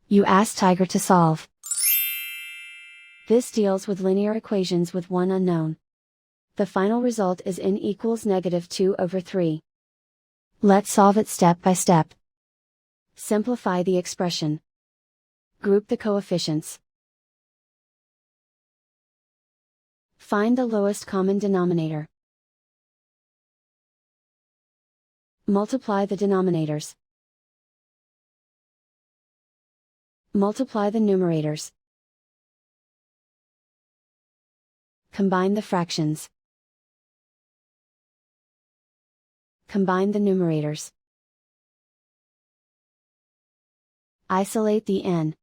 You ask Tiger to solve. This deals with linear equations with one unknown. The final result is n equals -2/3. Let's solve it step by step. Simplify the expression. Group the coefficients. Find the lowest common denominator. Multiply the denominators. Multiply the numerators. Combine the fractions. Combine the numerators. Isolate the n.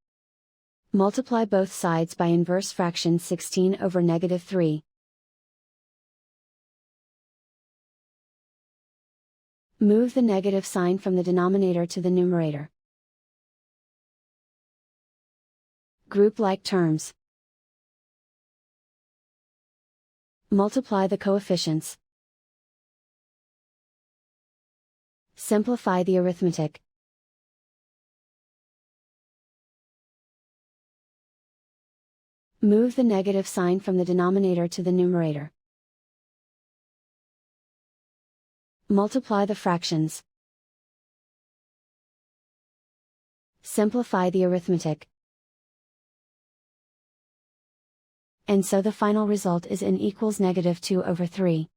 Multiply both sides by inverse fraction 16/3. Move the negative sign from the denominator to the numerator. Group like terms. Multiply the coefficients. Simplify the arithmetic. Move the negative sign from the denominator to the numerator. Multiply the fractions. Simplify the arithmetic. And so the final result is n equals -2/3.